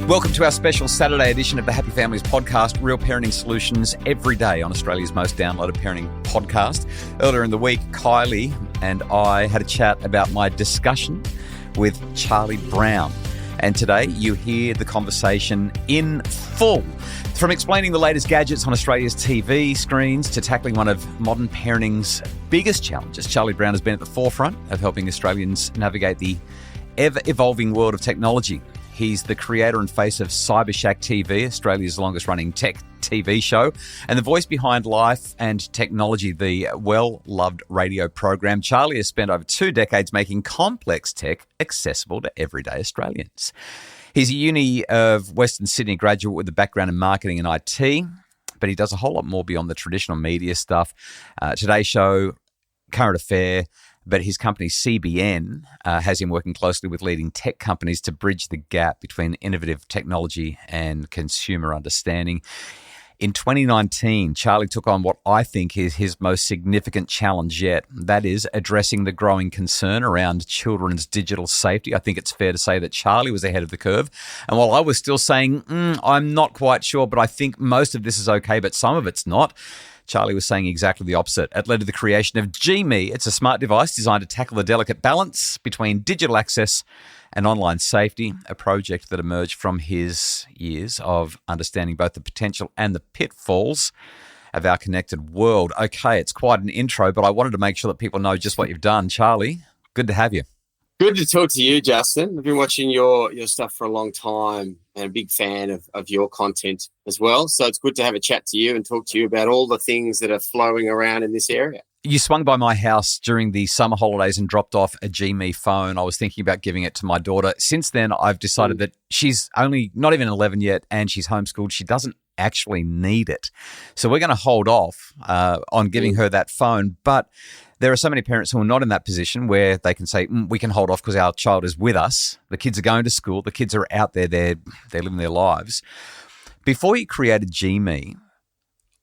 Welcome to our special Saturday edition of the Happy Families podcast, real parenting solutions every day on Australia's most downloaded parenting podcast. Earlier in the week, Kylie and I had a chat about my discussion with Charlie Brown. And today you hear the conversation in full. From explaining the latest gadgets on Australia's TV screens to tackling one of modern parenting's biggest challenges, Charlie Brown has been at the forefront of helping Australians navigate the ever-evolving world of technology. He's the creator and face of Cybershack TV, Australia's longest-running tech TV show, and the voice behind Life and Technology, the well-loved radio program. Charlie has spent over 2 decades making complex tech accessible to everyday Australians. He's a Uni of Western Sydney graduate with a background in marketing and IT, but he does a whole lot more beyond the traditional media stuff. Today's Show, Current Affair, but his company CBN has him working closely with leading tech companies to bridge the gap between innovative technology and consumer understanding. In 2019, Charlie took on what I think is his most significant challenge yet. That is addressing the growing concern around children's digital safety. I think it's fair to say that Charlie was ahead of the curve. And while I was still saying, I'm not quite sure, but I think most of this is okay, but some of it's not, Charlie was saying exactly the opposite. It led to the creation of GMe. It's a smart device designed to tackle the delicate balance between digital access and online safety, a project that emerged from his years of understanding both the potential and the pitfalls of our connected world. Okay, it's quite an intro, but I wanted to make sure that people know just what you've done. Charlie, good to have you. Good to talk to you, Justin. I've been watching your stuff for a long time and a big fan of your content as well. So it's good to have a chat to you and talk to you about all the things that are flowing around in this area. You swung by my house during the summer holidays and dropped off a GMe phone. I was thinking about giving it to my daughter. Since then, I've decided that she's only not even 11 yet and she's homeschooled. She doesn't actually need it. So we're going to hold off on giving her that phone. But there are so many parents who are not in that position where they can say, we can hold off because our child is with us. The kids are going to school. The kids are out there. They're living their lives. Before you created GMe,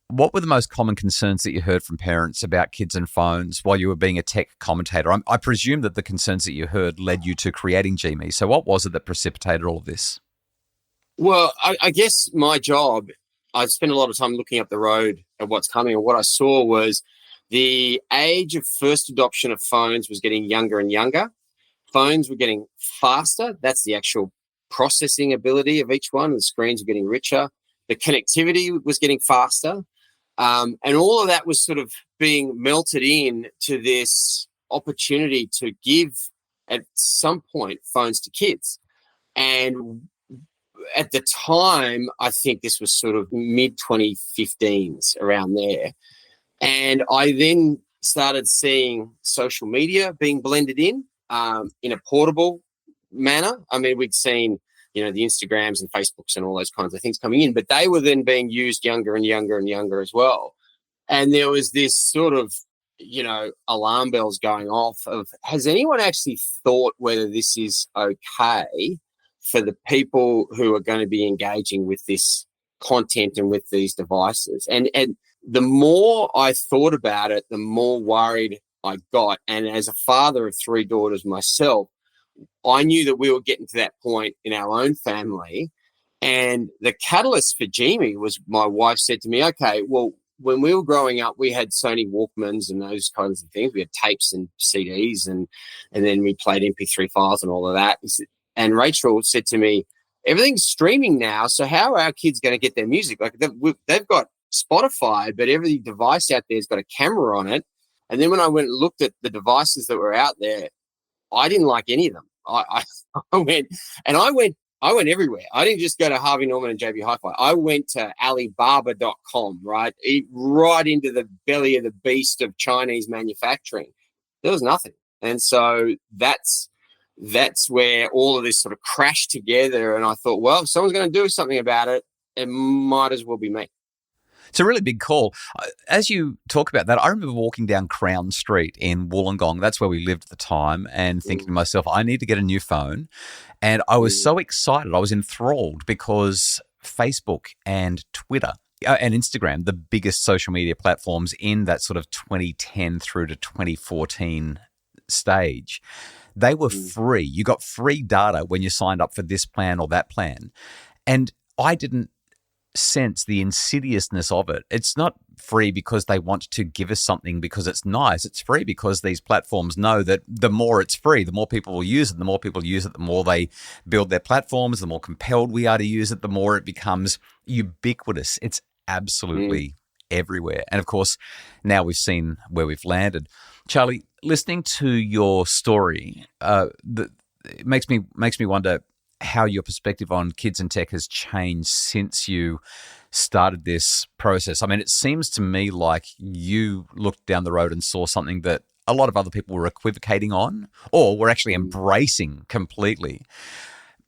what were the most common concerns that you heard from parents about kids and phones while you were being a tech commentator? I presume that the concerns that you heard led you to creating GMe. So what was it that precipitated all of this? Well, I guess my job, I spent a lot of time looking up the road at what's coming. And what I saw was the age of first adoption of phones was getting younger and younger. Phones were getting faster. That's the actual processing ability of each one. The screens were getting richer. The connectivity was getting faster. And all of that was sort of being melted in to this opportunity to give, at some point, phones to kids. And at the time, I think this was sort of mid-2015s, around there. And I then started seeing social media being blended in a portable manner. I mean, we'd seen, the Instagrams and Facebooks and all those kinds of things coming in, but they were then being used younger and younger and younger as well. And there was this sort of, alarm bells going off of, has anyone actually thought whether this is okay for the people who are going to be engaging with this content and with these devices? And the more I thought about it, the more worried I got. And as a father of 3 daughters myself, I knew that we were getting to that point in our own family. And the catalyst for GMe was my wife said to me, okay, well, when we were growing up, we had Sony Walkmans and those kinds of things. We had tapes and CDs and then we played MP3 files and all of that. And Rachel said to me, everything's streaming now, so how are our kids going to get their music? Like they've got Spotify, but every device out there has got a camera on it. And then when I went and looked at the devices that were out there, I didn't like any of them. I went everywhere. I didn't just go to Harvey Norman and JB Hi-Fi. I went to Alibaba.com, right into the belly of the beast of Chinese manufacturing. There was nothing. And so that's where all of this sort of crashed together. And I thought, well, if someone's going to do something about it, it might as well be me. It's a really big call. As you talk about that, I remember walking down Crown Street in Wollongong. That's where we lived at the time, and thinking to myself, I need to get a new phone. And I was so excited. I was enthralled because Facebook and Twitter and Instagram, the biggest social media platforms in that sort of 2010 through to 2014 stage, they were free. You got free data when you signed up for this plan or that plan. And I didn't sense the insidiousness of it. It's not free because they want to give us something because it's nice. It's free because these platforms know that the more it's free, the more people will use it. The more people use it, the more they build their platforms, the more compelled we are to use it, the more it becomes ubiquitous. It's absolutely everywhere. And of course, now we've seen where we've landed. Charlie, listening to your story, it makes me wonder how your perspective on kids and tech has changed since you started this process. I mean, it seems to me like you looked down the road and saw something that a lot of other people were equivocating on or were actually embracing completely.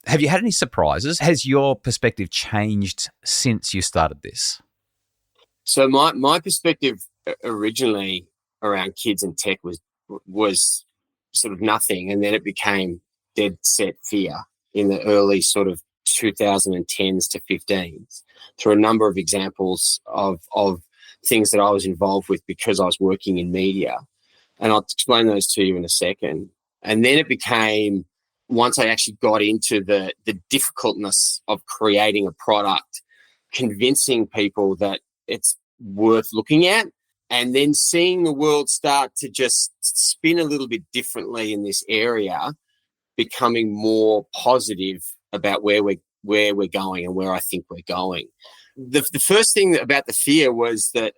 Have you had any surprises? Has your perspective changed since you started this? So my perspective originally around kids and tech was sort of nothing, and then it became dead set fear in the early sort of 2010s to 15s through a number of examples of things that I was involved with because I was working in media. And I'll explain those to you in a second. And then it became, once I actually got into the difficultness of creating a product, convincing people that it's worth looking at, and then seeing the world start to just spin a little bit differently in this area, becoming more positive about where we're going and where I think we're going. The first thing about the fear was that,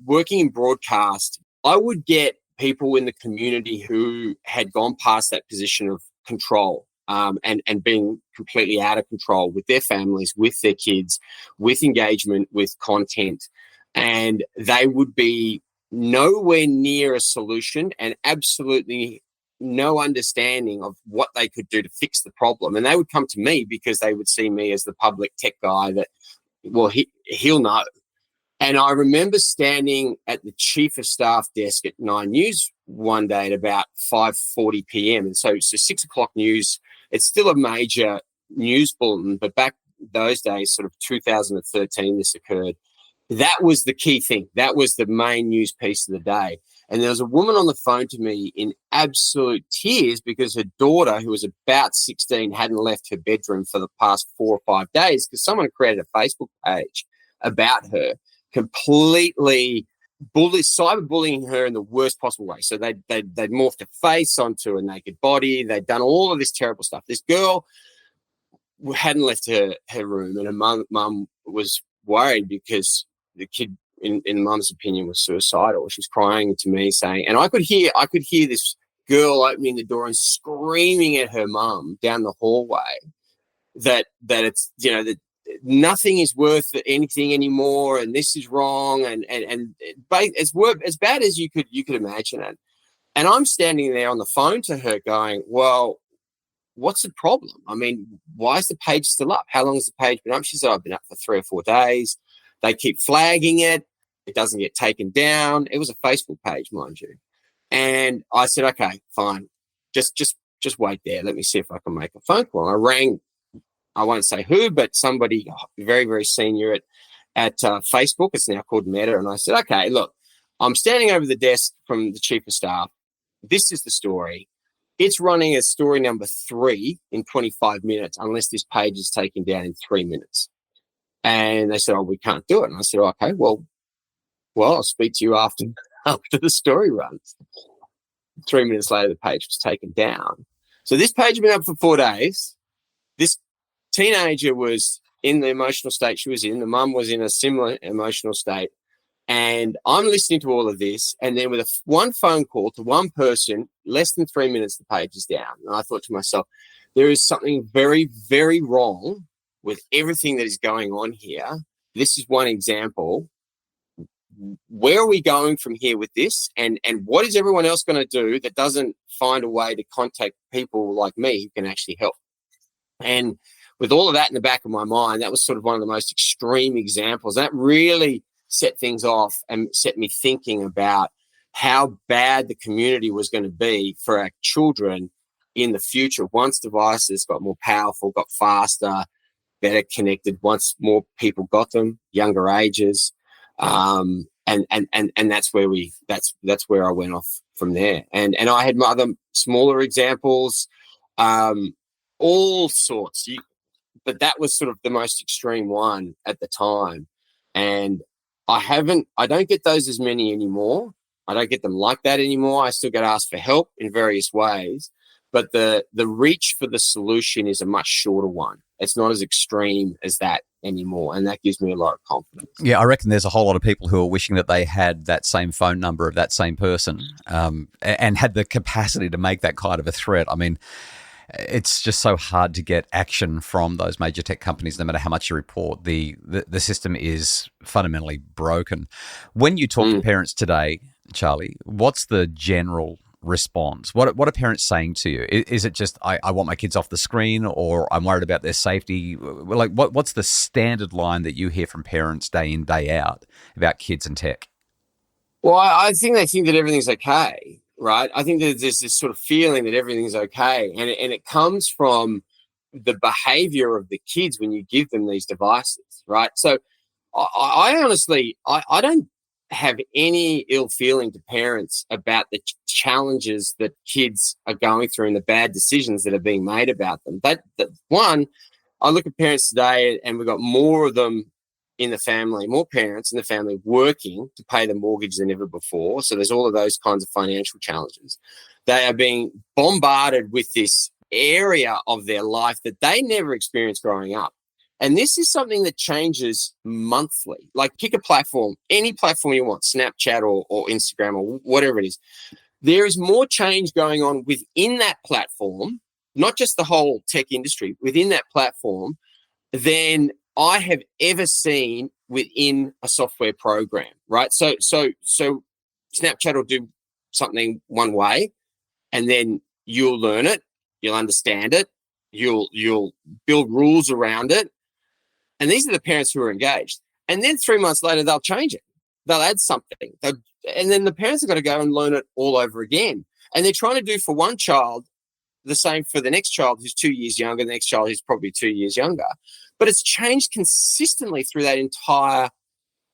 working in broadcast, I would get people in the community who had gone past that position of control and being completely out of control with their families, with their kids, with engagement, with content. And they would be nowhere near a solution and absolutely no understanding of what they could do to fix the problem. And they would come to me because they would see me as the public tech guy that, well, he'll know. And I remember standing at the chief of staff desk at 9 News one day at about 5:40 p.m. And so 6 o'clock news, it's still a major news bulletin, but back those days, sort of 2013, this occurred. That was the key thing. That was the main news piece of the day. And there was a woman on the phone to me in absolute tears because her daughter, who was about 16, hadn't left her bedroom for the past 4 or 5 days because someone created a Facebook page about her, completely cyberbullying her in the worst possible way. So they'd morphed her face onto a naked body. They'd done all of this terrible stuff. This girl hadn't left her room, and her mum was worried because the kid, in mum's opinion, was suicidal. She was crying to me saying, and I could hear this girl opening the door and screaming at her mum down the hallway that it's, that nothing is worth anything anymore, and this is wrong, and as bad as you could imagine it. And I'm standing there on the phone to her going, well, what's the problem? I mean, why is the page still up? How long has the page been up? She said, I've been up for 3 or 4 days. They keep flagging it. It doesn't get taken down. It was a Facebook page, mind you. And I said, okay, fine. Just wait there. Let me see if I can make a phone call. And I rang, I won't say who, but somebody very, very senior at Facebook. It's now called Meta. And I said, okay, look, I'm standing over the desk from the chief of staff. This is the story. It's running as story number 3 in 25 minutes unless this page is taken down in 3 minutes. And they said, oh, we can't do it. And I said, okay, well, I'll speak to you after the story runs. 3 minutes later, the page was taken down. So this page had been up for 4 days. This teenager was in the emotional state she was in. The mum was in a similar emotional state. And I'm listening to all of this. And then with one phone call to one person, less than 3 minutes, the page is down. And I thought to myself, there is something very, very wrong with everything that is going on here. This is one example. Where are we going from here with this? And what is everyone else going to do that doesn't find a way to contact people like me who can actually help? And with all of that in the back of my mind, that was sort of one of the most extreme examples. That really set things off and set me thinking about how bad the community was going to be for our children in the future once devices got more powerful, got faster, better connected, once more people got them, younger ages. And that's where that's where I went off from there. And I had my other smaller examples, all sorts. but that was sort of the most extreme one at the time. And I don't get those as many anymore. I don't get them like that anymore. I still get asked for help in various ways, but the reach for the solution is a much shorter one. It's not as extreme as that anymore, and that gives me a lot of confidence. Yeah, I reckon there's a whole lot of people who are wishing that they had that same phone number of that same person, and had the capacity to make that kind of a threat. I mean, it's just so hard to get action from those major tech companies, no matter how much you report. The system is fundamentally broken. When you talk to parents today, Charlie, what's the general response? What are parents saying to you? Is it just, I want my kids off the screen, or I'm worried about their safety? Like, what's the standard line that you hear from parents day in, day out about kids and tech? Well, I think they think that everything's okay, right? I think that there's this sort of feeling that everything's okay. And it comes from the behavior of the kids when you give them these devices, right? So I honestly, I don't have any ill feeling to parents about the challenges that kids are going through and the bad decisions that are being made about them. That one, I look at parents today, and we've got more of them in the family, more parents in the family working to pay the mortgage than ever before. So there's all of those kinds of financial challenges. They are being bombarded with this area of their life that they never experienced growing up. And this is something that changes monthly. Like, pick a platform, any platform you want, Snapchat or Instagram or whatever it is. There is more change going on within that platform, not just the whole tech industry, within that platform, than I have ever seen within a software program, right? So Snapchat will do something one way, and then you'll learn it, you'll understand it, you'll build rules around it. And these are the parents who are engaged. And then 3 months later, they'll change it. They'll add something. And then the parents have got to go and learn it all over again. And they're trying to do for one child the same for the next child who's 2 years younger, the next child who's probably 2 years younger. But it's changed consistently through that entire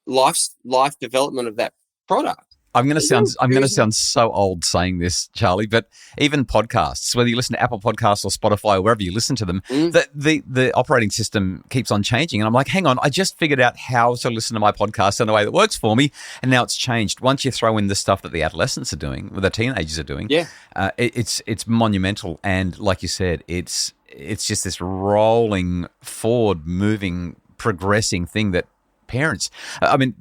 life development of that product. I'm going to sound so old saying this, Charlie, but even podcasts, whether you listen to Apple Podcasts or Spotify or wherever you listen to them, the operating system keeps on changing. And I'm like, hang on, I just figured out how to listen to my podcast in a way that works for me, and now it's changed. Once you throw in the stuff that the adolescents are doing, or the teenagers are doing, it's monumental. And like you said, it's just this rolling forward, moving, progressing thing that parents, I mean,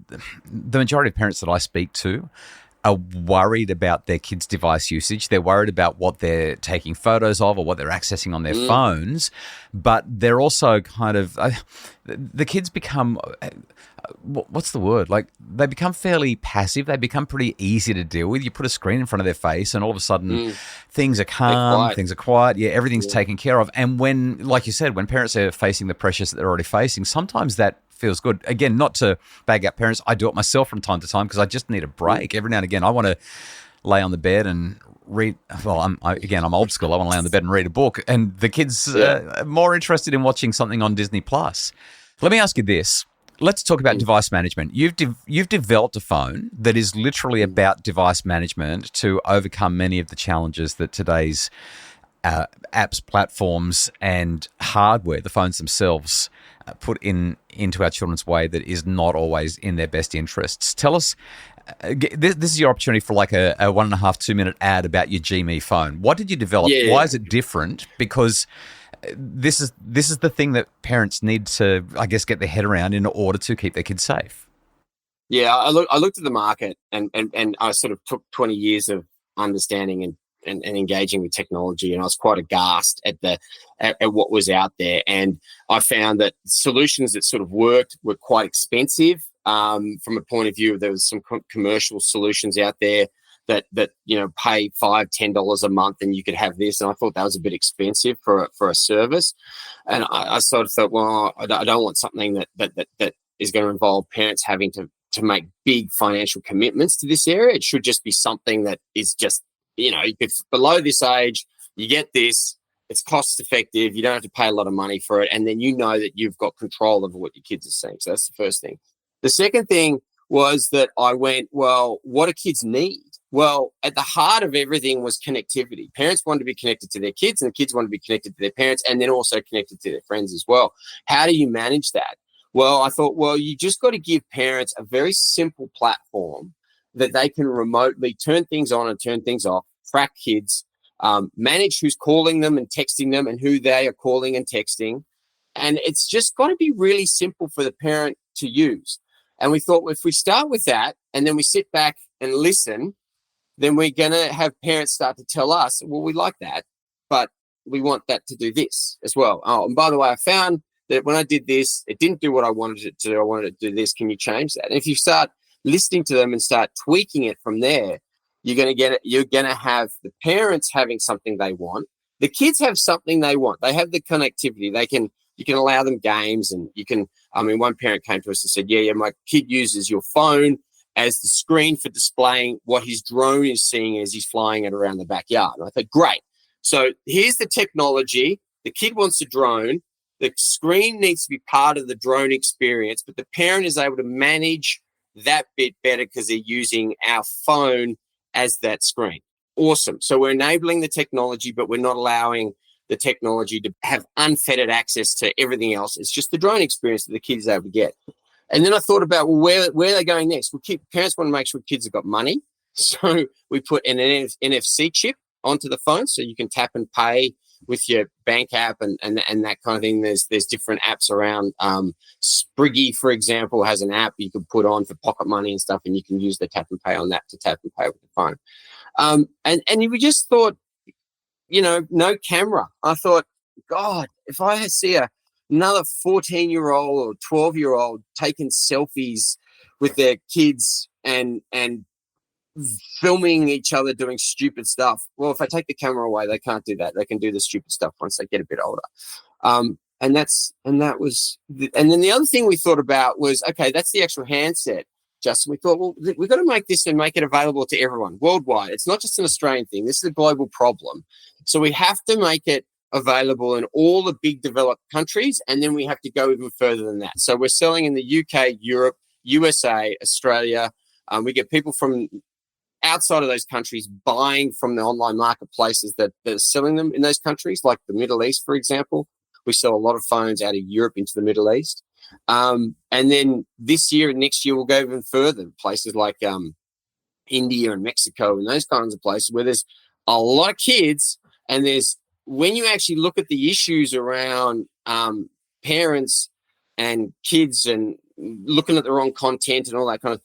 the majority of parents that I speak to are worried about their kids' device usage. They're worried about what they're taking photos of or what they're accessing on their phones, but they're also kind of, the kids become, what's the word? Like, they become fairly passive. They become pretty easy to deal with. You put a screen in front of their face and all of a sudden things are calm, things are quiet. Yeah, everything's taken care of. And when, like you said, when parents are facing the pressures that they're already facing, sometimes that feels good. Again, not to bag up parents. I do it myself from time to time because I just need a break. Every now and again, I want to lay on the bed and read. Well, I'm old school. I want to lay on the bed and read a book. And the kids are more interested in watching something on Disney Plus. Let me ask you this. Let's talk about device management. You've developed a phone that is literally about device management to overcome many of the challenges that today's apps, platforms, and hardware, the phones themselves, put into our children's way that is not always in their best interests. Tell us, this is your opportunity for like a 1.5, 2 minute ad about your GME phone. What did you develop? Yeah. Why is it different? Because this is the thing that parents need to, I guess, get their head around in order to keep their kids safe. Yeah, I looked at the market and I sort of took 20 years of understanding and engaging with technology, and I was quite aghast at what was out there. And I found that solutions that sort of worked were quite expensive. From a point of view, there was some commercial solutions out there that pay $5-10 a month and you could have this. And I thought that was a bit expensive for a service. And I sort of thought, well, I don't want something that is going to involve parents having to make big financial commitments to this area. It should just be something that is just, if below this age, you get this, it's cost effective, you don't have to pay a lot of money for it, and then you know that you've got control over what your kids are seeing. So that's the first thing. The second thing was that I went, well, what do kids need? Well, at the heart of everything was connectivity. Parents wanted to be connected to their kids, and the kids wanted to be connected to their parents, and then also connected to their friends as well. How do you manage that? Well, I thought, well, you just got to give parents a very simple platform that they can remotely turn things on and turn things off, track kids, manage who's calling them and texting them and who they are calling and texting. And it's just got to be really simple for the parent to use. And we thought, if we start with that and then we sit back and listen, then we're going to have parents start to tell us, well, we like that, but we want that to do this as well. Oh, and by the way, I found that when I did this, it didn't do what I wanted it to do. I wanted it to do this. Can you change that? And if you start listening to them and start tweaking it from there, you're going to get it. You're going to have the parents having something they want. The kids have something they want. They have the connectivity. You can allow them games, and you can, one parent came to us and said, yeah, my kid uses your phone as the screen for displaying what his drone is seeing as he's flying it around the backyard. And I thought, great. So here's the technology. The kid wants a drone. The screen needs to be part of the drone experience, but the parent is able to manage that bit better because they're using our phone as that screen. Awesome. So we're enabling the technology, but we're not allowing the technology to have unfettered access to everything else. It's just the drone experience that the kid is able to get. And then I thought about, well, where are they going next? Well, parents want to make sure kids have got money. So we put an NFC chip onto the phone so you can tap and pay with your bank app and that kind of thing. There's different apps around. Spriggy, for example, has an app you can put on for pocket money and stuff, and you can use the tap and pay on that to tap and pay with the phone. And we just thought, no camera. I thought, God, if I see another 14-year-old or 12-year-old taking selfies with their kids and filming each other doing stupid stuff. Well, if I take the camera away, they can't do that. They can do the stupid stuff once they get a bit older. And then the other thing we thought about was, okay, that's the actual handset. Justin, we thought, well, we've got to make this and make it available to everyone worldwide. It's not just an Australian thing. This is a global problem. So we have to make it available in all the big developed countries, and then we have to go even further than that. So we're selling in the UK, Europe, USA, Australia. We get people from outside of those countries buying from the online marketplaces that are selling them in those countries, like the Middle East, for example. We sell a lot of phones out of Europe into the Middle East. And then this year and next year, we'll go even further, places like India and Mexico and those kinds of places where there's a lot of kids. And when you actually look at the issues around parents and kids and looking at the wrong content and all that kind of,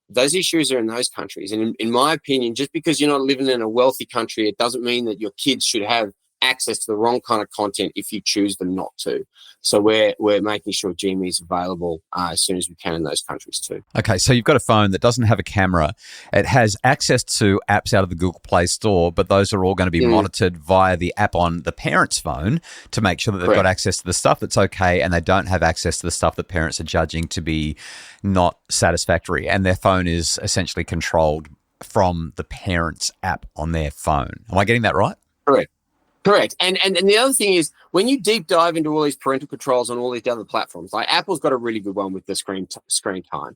those issues are in those countries. And in my opinion, just because you're not living in a wealthy country, it doesn't mean that your kids should have access to the wrong kind of content if you choose them not to. So we're making sure GME is available as soon as we can in those countries too. Okay, so you've got a phone that doesn't have a camera. It has access to apps out of the Google Play Store, but those are all going to be monitored via the app on the parent's phone to make sure that they've got access to the stuff that's okay, and they don't have access to the stuff that parents are judging to be not satisfactory. And their phone is essentially controlled from the parent's app on their phone. Am I getting that right? Correct. And the other thing is, when you deep dive into all these parental controls on all these other platforms, like Apple's got a really good one with the screen time,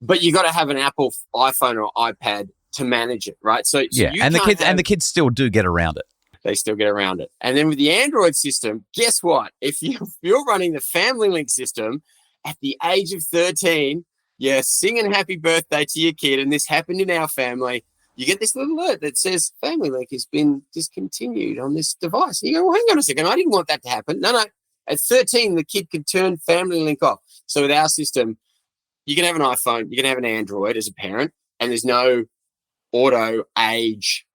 but you got to have an Apple iPhone or iPad to manage it, right? So the kids still do get around it. They still get around it. And then with the Android system, guess what? If you're running the Family Link system at the age of 13, you're singing happy birthday to your kid, and this happened in our family. You get this little alert that says Family Link has been discontinued on this device. And you go, well, hang on a second. I didn't want that to happen. No. At 13, the kid can turn Family Link off. So with our system, you can have an iPhone, you can have an Android as a parent, and there's no auto age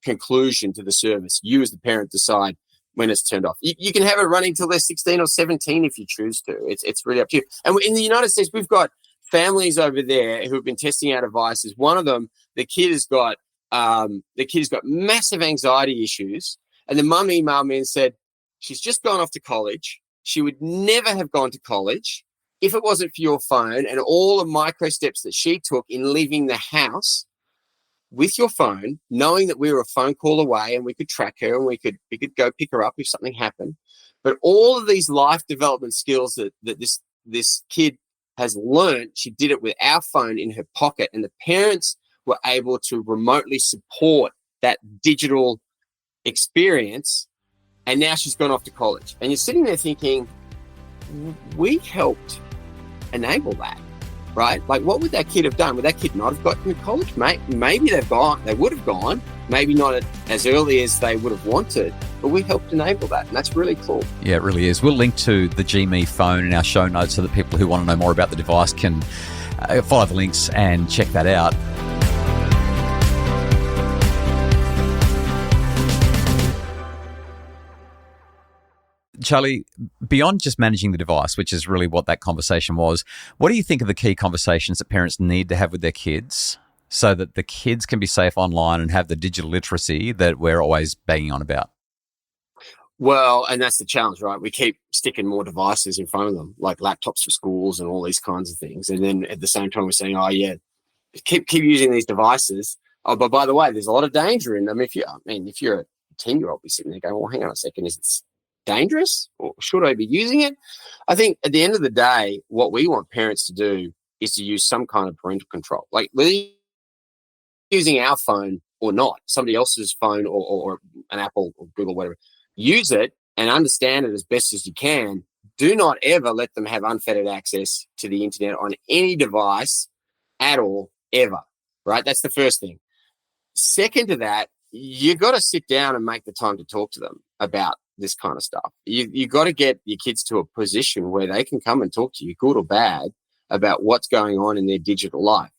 conclusion to the service. You as the parent decide when it's turned off. You can have it running till they're 16 or 17 if you choose to. It's really up to you. And in the United States, we've got families over there who have been testing our devices. One of them, the kid has got massive anxiety issues, and the mum emailed me and said she's just gone off to college. She would never have gone to college if it wasn't for your phone and all the micro steps that she took in leaving the house with your phone, knowing that we were a phone call away and we could track her and we could go pick her up if something happened. But all of these life development skills that this kid has learned, she did it with our phone in her pocket, and the parents were able to remotely support that digital experience. And now she's gone off to college. And you're sitting there thinking, we helped enable that, right? Like, what would that kid have done? Would that kid not have gotten to college? Maybe they would have gone, maybe not as early as they would have wanted, but we helped enable that. And that's really cool. Yeah, it really is. We'll link to the GME phone in our show notes so that people who want to know more about the device can follow the links and check that out. Charlie, beyond just managing the device, which is really what that conversation was, what do you think are the key conversations that parents need to have with their kids so that the kids can be safe online and have the digital literacy that we're always banging on about? Well, and that's the challenge, right? We keep sticking more devices in front of them, like laptops for schools and all these kinds of things. And then at the same time, we're saying, oh, yeah, keep using these devices. Oh, but by the way, there's a lot of danger in them. If you're a 10-year-old, be sitting there going, well, hang on a second, is it dangerous or should I be using it? I think at the end of the day, what we want parents to do is to use some kind of parental control. Like, whether using our phone or not, somebody else's phone or an Apple or Google, whatever, use it and understand it as best as you can. Do not ever let them have unfettered access to the internet on any device at all, ever, right? That's the first thing. Second to that, you got to sit down and make the time to talk to them about this kind of stuff. You got to get your kids to a position where they can come and talk to you, good or bad, about what's going on in their digital life.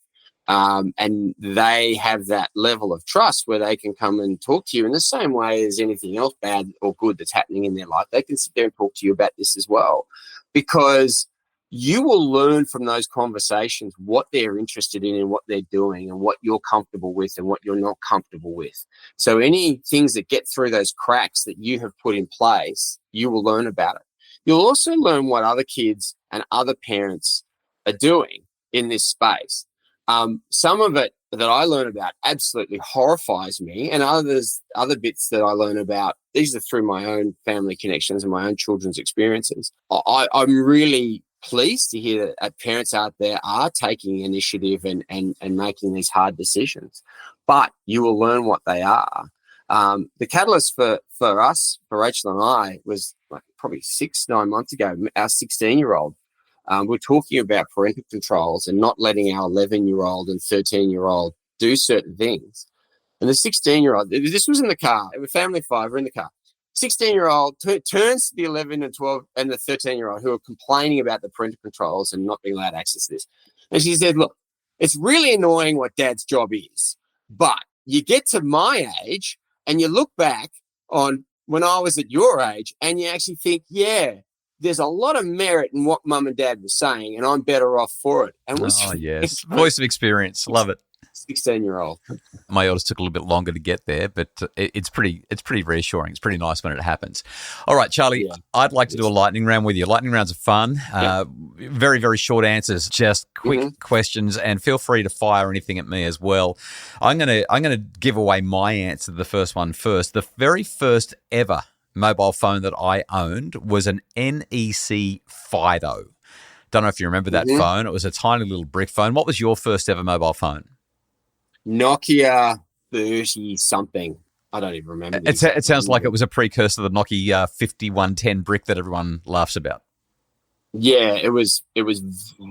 And they have that level of trust where they can come and talk to you in the same way as anything else bad or good that's happening in their life. They can sit there and talk to you about this as well, because you will learn from those conversations what they're interested in and what they're doing and what you're comfortable with and what you're not comfortable with. So any things that get through those cracks that you have put in place, you will learn about it. You'll also learn what other kids and other parents are doing in this space. Some of it that I learn about absolutely horrifies me, and other bits that I learn about, these are through my own family connections and my own children's experiences. I'm really pleased to hear that parents out there are taking initiative and making these hard decisions, but you will learn what they are. The catalyst for us, for Rachel and I, was like probably 9 months ago. Our 16-year-old, we're talking about parental controls and not letting our 11-year-old and 13-year-old do certain things. And the 16-year-old, this was in the car, it was family of 5, we're in the car. 16-year-old turns to the 11 and 12 and the 13-year-old who are complaining about the parental controls and not being allowed access to this. And she said, look, it's really annoying what dad's job is, but you get to my age and you look back on when I was at your age and you actually think, yeah, there's a lot of merit in what mum and dad were saying and I'm better off for it. And yes. Voice of experience. Love it. 16-year-old. My eldest took a little bit longer to get there, but it's pretty reassuring. It's pretty nice when it happens. All right, Charlie, yeah. I'd like to do a lightning round with you. Lightning rounds are fun. Yeah. Very, very short answers, just quick questions, and feel free to fire anything at me as well. I'm gonna give away my answer to the first one first. The very first ever mobile phone that I owned was an NEC Fido. Don't know if you remember that phone. It was a tiny little brick phone. What was your first ever mobile phone? Nokia 30-something. I don't even remember. It sounds like it was a precursor to the Nokia 5110 brick that everyone laughs about. Yeah, it was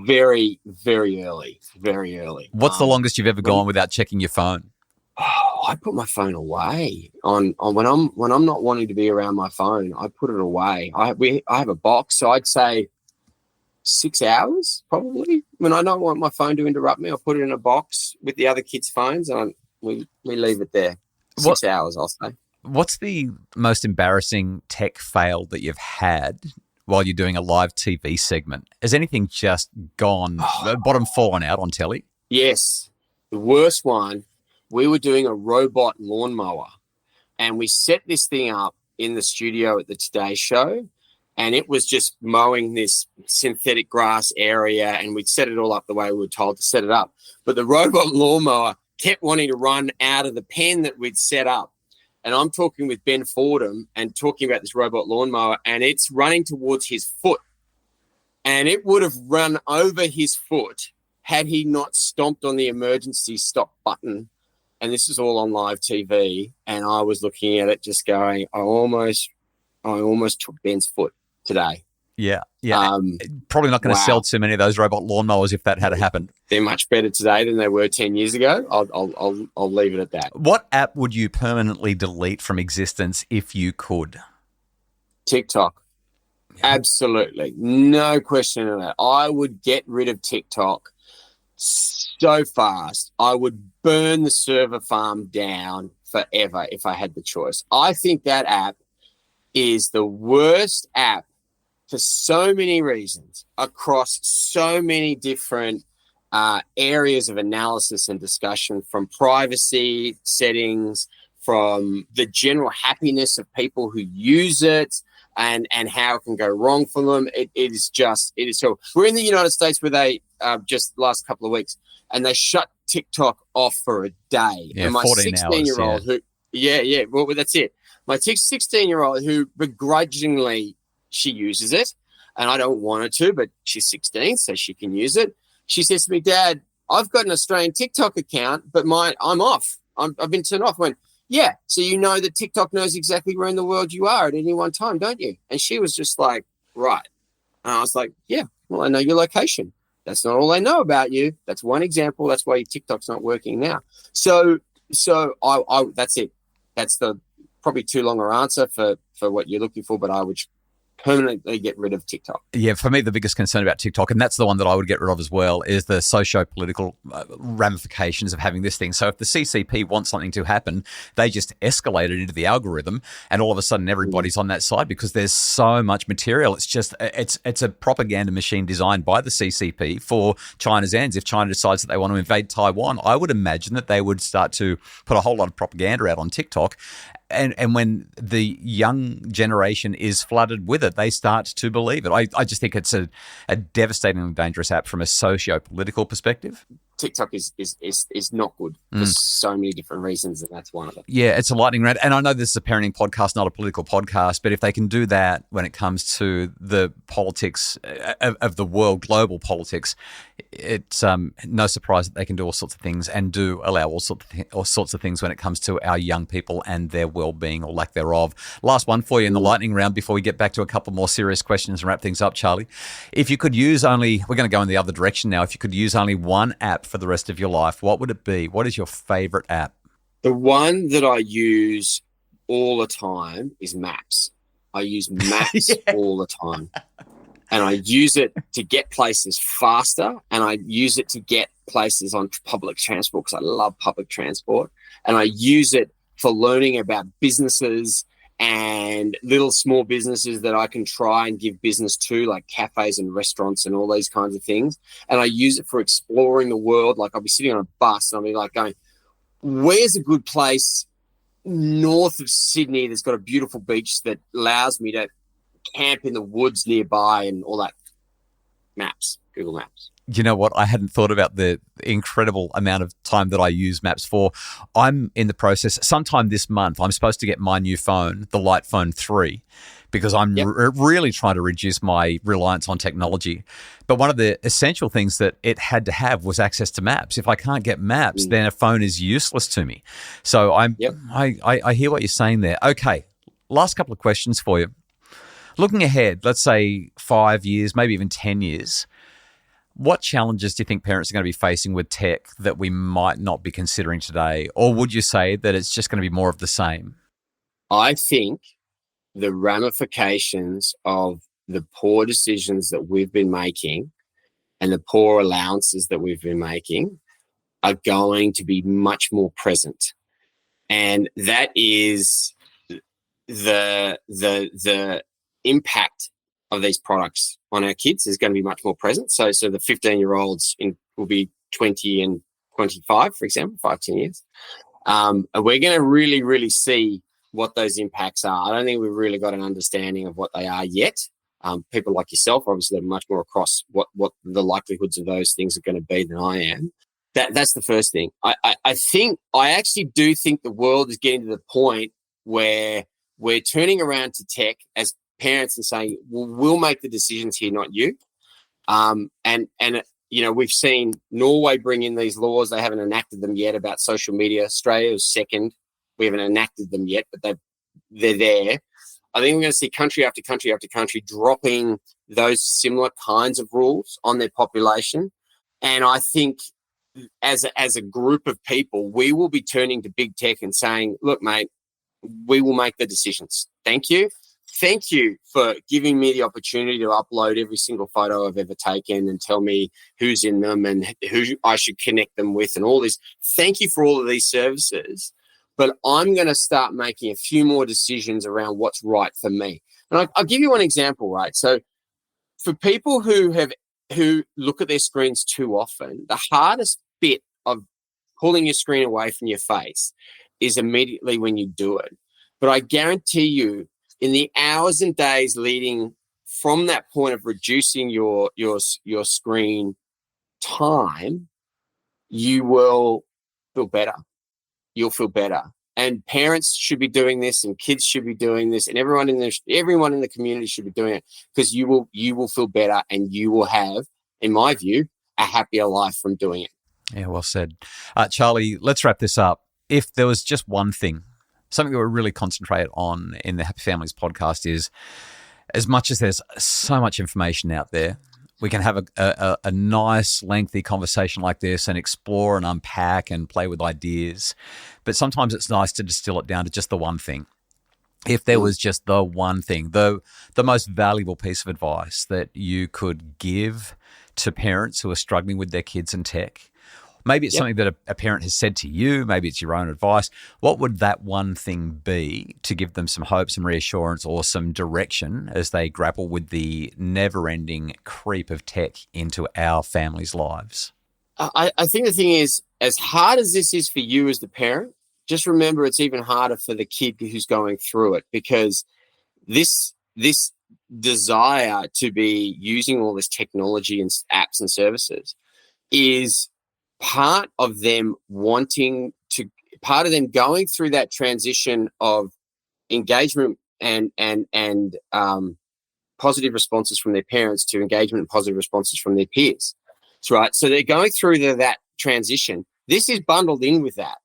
very, very early. Very early. What's the longest you've ever gone without checking your phone? Oh, I put my phone away on when I'm not wanting to be around my phone. I put it away. I have a box, so I'd say 6 hours probably. When I don't want my phone to interrupt me, I'll put it in a box with the other kids' phones and we leave it there. 6 hours, I'll say. What's the most embarrassing tech fail that you've had while you're doing a live TV segment? Has anything just gone, bottom fallen out on telly? Yes. The worst one, we were doing a robot lawnmower and we set this thing up in the studio at the Today Show. And it was just mowing this synthetic grass area, and we'd set it all up the way we were told to set it up. But the robot lawnmower kept wanting to run out of the pen that we'd set up. And I'm talking with Ben Fordham and talking about this robot lawnmower, and it's running towards his foot. And it would have run over his foot had he not stomped on the emergency stop button, and this is all on live TV, and I was looking at it just going, I almost took Ben's foot today. Yeah. Probably not going to sell too many of those robot lawnmowers if that had happened. They're much better today than they were 10 years ago. I'll leave it at that. What app would you permanently delete from existence if you could? TikTok. Yeah. Absolutely. No question of that. I would get rid of TikTok so fast. I would burn the server farm down forever if I had the choice. I think that app is the worst app for so many reasons across so many different areas of analysis and discussion, from privacy settings, from the general happiness of people who use it, and how it can go wrong for them. It is so. We're in the United States where they just last couple of weeks, and they shut TikTok off for a day. Yeah, and my 16-year-old well, that's it. My 16-year-old who begrudgingly, she uses it, and I don't want her to, but she's 16, so she can use it. She says to me, Dad, I've got an Australian TikTok account, but I'm off. I've been turned off. I went, yeah, so you know that TikTok knows exactly where in the world you are at any one time, don't you? And she was just like, right. And I was like, yeah, well, I know your location. That's not all I know about you. That's one example. That's why your TikTok's not working now. So I that's it. That's the probably too long an answer for what you're looking for, but I would permanently get rid of TikTok. Yeah, for me, the biggest concern about TikTok, and that's the one that I would get rid of as well, is the socio-political ramifications of having this thing. So if the CCP wants something to happen, they just escalate it into the algorithm, and all of a sudden everybody's on that side because there's so much material. It's just, it's a propaganda machine designed by the CCP for China's ends. If China decides that they want to invade Taiwan, I would imagine that they would start to put a whole lot of propaganda out on TikTok. And when the young generation is flooded with it, they start to believe it. I just think it's a devastatingly dangerous app from a socio-political perspective. TikTok is not good for so many different reasons, and that's one of them. Yeah, it's a lightning round. And I know this is a parenting podcast, not a political podcast, but if they can do that when it comes to the politics of the world, global politics, it's no surprise that they can do all sorts of things and do allow all sorts of things when it comes to our young people and their well-being or lack thereof. Last one for you in the lightning round before we get back to a couple more serious questions and wrap things up, Charlie. If you could use only, we're going to go in the other direction now, if you could use only one app for the rest of your life, what would it be? What is your favorite app? The one that I use all the time is Maps. I use Maps all the time. And I use it to get places faster, and I use it to get places on public transport because I love public transport. And I use it for learning about businesses and little small businesses that I can try and give business to, like cafes and restaurants and all these kinds of things. And I use it for exploring the world. Like I'll be sitting on a bus and I'll be like going, where's a good place north of Sydney that's got a beautiful beach that allows me to camp in the woods nearby and all that? Maps, Google Maps. You know what? I hadn't thought about the incredible amount of time that I use Maps for. I'm in the process. Sometime this month, I'm supposed to get my new phone, the Light Phone 3, because I'm really trying to reduce my reliance on technology. But one of the essential things that it had to have was access to Maps. If I can't get Maps, then a phone is useless to me. So I hear what you're saying there. Okay, last couple of questions for you. Looking ahead, let's say 5 years, maybe even 10 years, what challenges do you think parents are going to be facing with tech that we might not be considering today? Or would you say that it's just going to be more of the same? I think the ramifications of the poor decisions that we've been making and the poor allowances that we've been making are going to be much more present. And that is the impact of these products on our kids is going to be much more present. So the 15-year-olds will be 20 and 25, for example, 5-10 years. And we're going to really, really see what those impacts are. I don't think we've really got an understanding of what they are yet. People like yourself, obviously, are much more across what the likelihoods of those things are going to be than I am. That's the first thing. I actually do think the world is getting to the point where we're turning around to tech as parents and saying, well, we'll make the decisions here, not you. And we've seen Norway bring in these laws. They haven't enacted them yet about social media. Australia is second. We haven't enacted them yet, but they're there. I think we're going to see country after country after country dropping those similar kinds of rules on their population. And I think as a group of people, we will be turning to big tech and saying, look, mate, we will make the decisions. Thank you. Thank you for giving me the opportunity to upload every single photo I've ever taken and tell me who's in them and who I should connect them with and all this. Thank you for all of these services. But I'm going to start making a few more decisions around what's right for me. And I'll give you one example, right? So for people who look at their screens too often, the hardest bit of pulling your screen away from your face is immediately when you do it. But I guarantee you, in the hours and days leading from that point of reducing your screen time, you will feel better. You'll feel better. And parents should be doing this, and kids should be doing this, and everyone in the community should be doing it, because you will feel better, and you will have, in my view, a happier life from doing it. Yeah, well said. Charlie, let's wrap this up. If there was just one thing, something that we really concentrate on in the Happy Families podcast is, as much as there's so much information out there, we can have a nice, lengthy conversation like this and explore and unpack and play with ideas. But sometimes it's nice to distill it down to just the one thing. If there was just the one thing, the most valuable piece of advice that you could give to parents who are struggling with their kids and tech, maybe it's something that a parent has said to you, maybe it's your own advice. What would that one thing be to give them some hope, some reassurance, or some direction as they grapple with the never-ending creep of tech into our families' lives? I think the thing is, as hard as this is for you as the parent, just remember it's even harder for the kid who's going through it, because this desire to be using all this technology and apps and services is part of them going through that transition of engagement and positive responses from their parents to engagement and positive responses from their peers. That's right. So they're going through that transition. This is bundled in with that,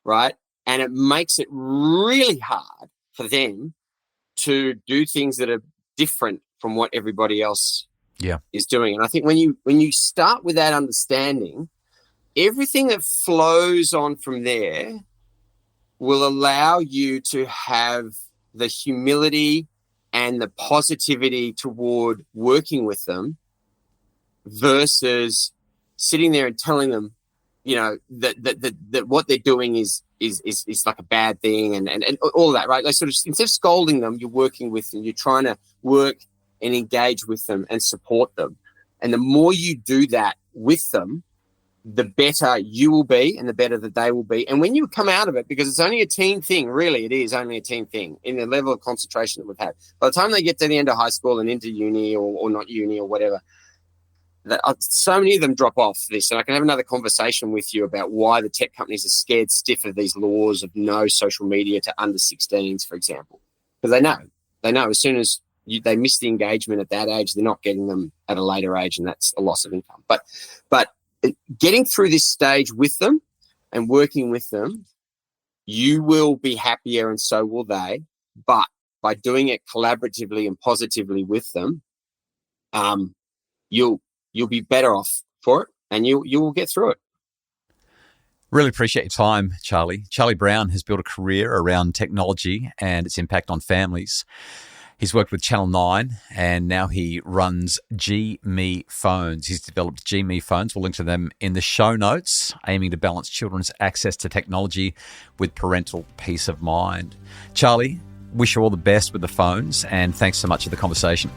right? And it makes it really hard for them to do things that are different from what everybody else is doing. And I think when you start with that understanding, everything that flows on from there will allow you to have the humility and the positivity toward working with them, versus sitting there and telling them, that what they're doing is like a bad thing and all of that, right? Like, sort of, instead of scolding them, you're working with them. You're trying to work and engage with them and support them. And the more you do that with them, the better you will be and the better that they will be. And when you come out of it, because it's only a teen thing, really, it is only a teen thing in the level of concentration that we've had. By the time they get to the end of high school and into uni or not uni or whatever, so many of them drop off this. And I can have another conversation with you about why the tech companies are scared stiff of these laws of no social media to under 16s, for example. Because they know as soon as they miss the engagement at that age, they're not getting them at a later age, and that's a loss of income. But getting through this stage with them and working with them, you will be happier and so will they. But by doing it collaboratively and positively with them, you'll be better off for it, and you will get through it. Really appreciate your time, Charlie. Charlie Brown has built a career around technology and its impact on families. He's worked with Channel 9, and now he runs GMe Phones. He's developed GMe Phones. We'll link to them in the show notes, aiming to balance children's access to technology with parental peace of mind. Charlie, wish you all the best with the phones, and thanks so much for the conversation.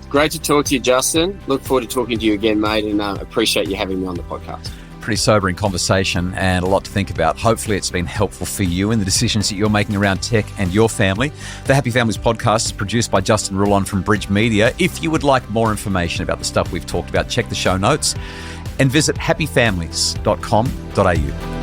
Great to talk to you, Justin. Look forward to talking to you again, mate, and appreciate you having me on the podcast. Pretty sobering conversation and a lot to think about. Hopefully it's been helpful for you in the decisions that you're making around tech and your family. The Happy Families podcast is produced by Justin Rulon from Bridge Media. If you would like more information about the stuff we've talked about, check the show notes and visit happyfamilies.com.au.